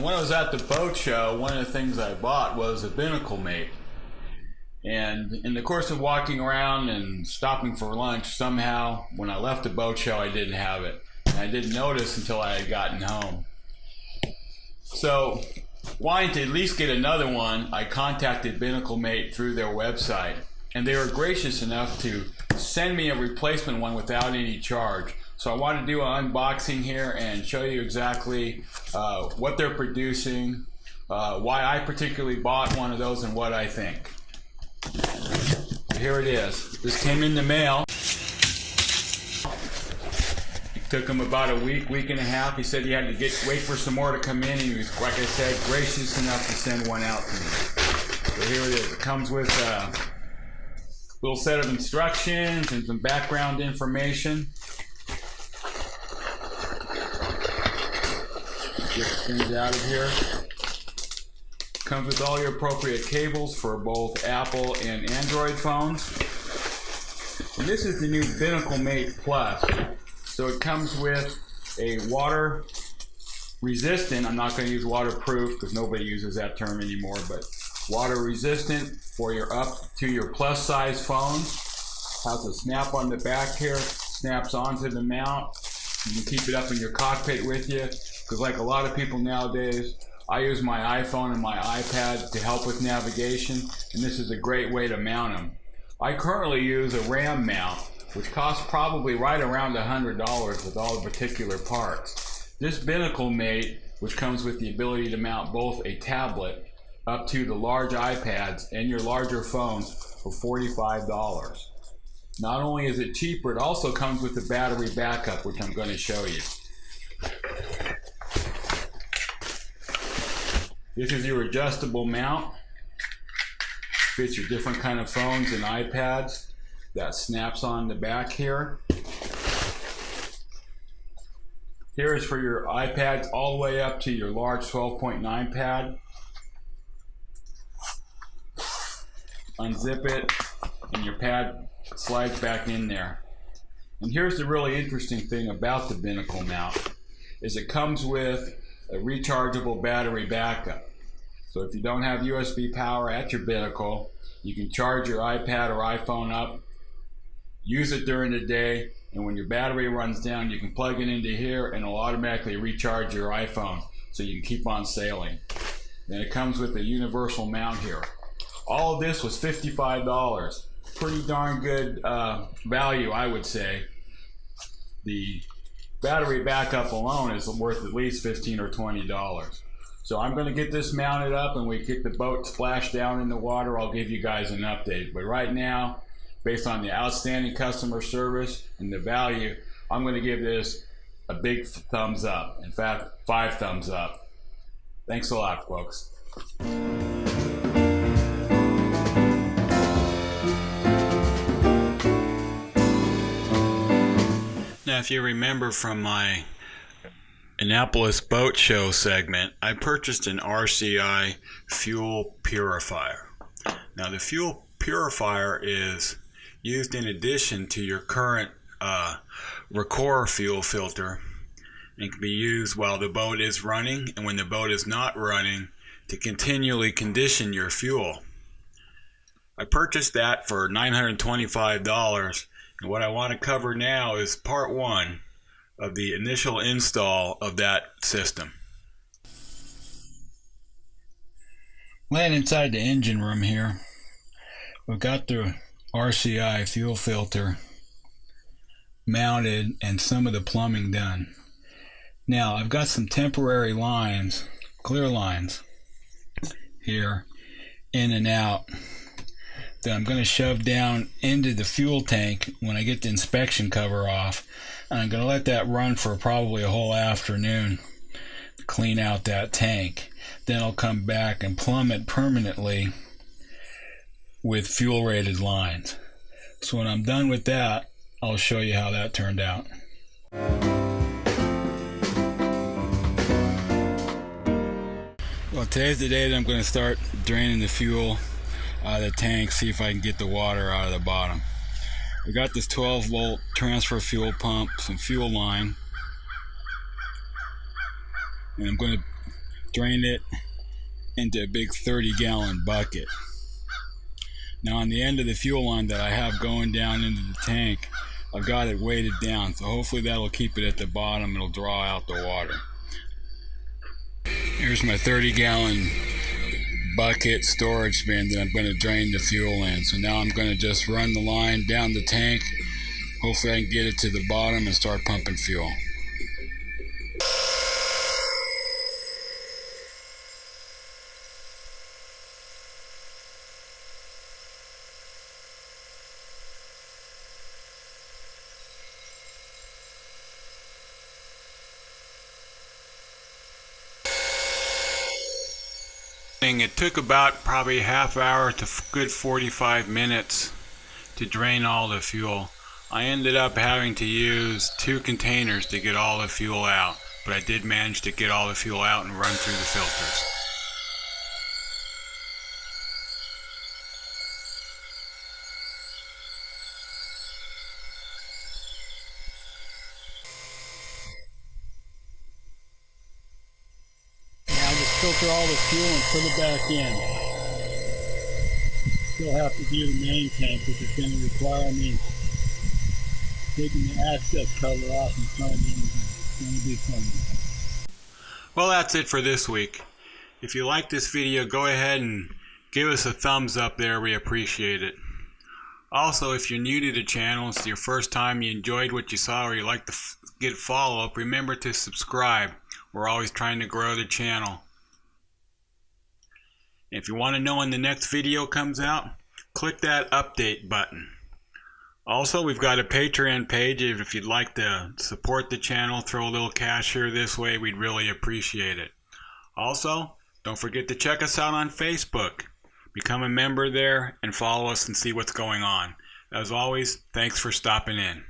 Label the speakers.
Speaker 1: When I was at the boat show, one of the things I bought was a BinnacleMate. And in the course of walking around and stopping for lunch, somehow when I left the boat show, I didn't have it. And I didn't notice until I had gotten home. So, wanting to at least get another one, I contacted BinnacleMate through their website. And they were gracious enough to send me a replacement one without any charge. So I want to do an unboxing here and show you exactly what they're producing, why I particularly bought one of those, and what I think. Here it is. This came in the mail. It took him about a week and a half. He said he had to wait for some more to come in, and he was, like I said, gracious enough to send one out to me. So here it is. It comes with a little set of instructions and some background information. Get things out of here. Comes with all your appropriate cables for both Apple and Android phones. And this is the new BinnacleMate Plus. So it comes with a water resistant, I'm not going to use waterproof because nobody uses that term anymore, but water resistant for your up to your plus size phones. Has a snap on the back here, snaps onto the mount. You can keep it up in your cockpit with you. Because like a lot of people nowadays, I use my iPhone and my iPad to help with navigation, and this is a great way to mount them. I currently use a RAM mount, which costs probably right around $100 with all the particular parts. This BinnacleMate, which comes with the ability to mount both a tablet up to the large iPads and your larger phones for $45. Not only is it cheaper, it also comes with a battery backup, which I'm going to show you. This is your adjustable mount. Fits your different kind of phones and iPads. That snaps on the back here. Here is for your iPads all the way up to your large 12.9 pad. Unzip it and your pad slides back in there. And here's the really interesting thing about the Binnacle mount is it comes with a rechargeable battery backup. So if you don't have USB power at your Binnacle, you can charge your iPad or iPhone up, use it during the day, and when your battery runs down, you can plug it into here and it'll automatically recharge your iPhone so you can keep on sailing. Then it comes with a universal mount here. All of this was $55. Pretty darn good value, I would say. The battery backup alone is worth at least $15 or $20. So I'm going to get this mounted up, and we get the boat splashed down in the water. I'll give you guys an update. But right now, based on the outstanding customer service and the value, I'm going to give this a big thumbs up. In fact, 5 thumbs up. Thanks a lot, folks. Now, if you remember from my Annapolis boat show segment, I purchased an RCI fuel purifier. Now, the fuel purifier is used in addition to your current Recor fuel filter, and can be used while the boat is running and when the boat is not running to continually condition your fuel. I purchased that for $925, and what I want to cover now is part one of the initial install of that system. Laying inside the engine room here, we've got the RCI fuel filter mounted and some of the plumbing done. Now I've got some temporary lines, clear lines here, in and out, that I'm going to shove down into the fuel tank when I get the inspection cover off, and I'm going to let that run for probably a whole afternoon to clean out that tank. Then I'll come back and plumb it permanently with fuel rated lines. So when I'm done with that, I'll show you how that turned out. Well, today's the day that I'm going to start draining the fuel out of the tank, see if I can get the water out of the bottom. We got this 12-volt transfer fuel pump, some fuel line, and I'm going to drain it into a big 30-gallon bucket. Now on the end of the fuel line that I have going down into the tank, I've got it weighted down, so hopefully that'll keep it at the bottom. It'll draw out the water. Here's my 30-gallon bucket storage bin that I'm going to drain the fuel in. So now I'm going to just run the line down the tank. Hopefully I can get it to the bottom and start pumping fuel. It took about probably a half hour to good 45 minutes to drain all the fuel. I ended up having to use 2 containers to get all the fuel out, but I did manage to get all the fuel out and run through the filters. Filter all the fuel and put it back in. Still have to do the main tank, which is going to require me taking the access cover off in front of the engine. It's going to be fun. Well, that's it for this week. If you like this video, go ahead and give us a thumbs up there. We appreciate it. Also, if you're new to the channel, it's your first time, you enjoyed what you saw, or you'd like to get follow-up, remember to subscribe. We're always trying to grow the channel. If you want to know when the next video comes out, click that update button. Also, we've got a Patreon page. If you'd like to support the channel, throw a little cash here this way, we'd really appreciate it. Also, don't forget to check us out on Facebook. Become a member there and follow us and see what's going on. As always, thanks for stopping in.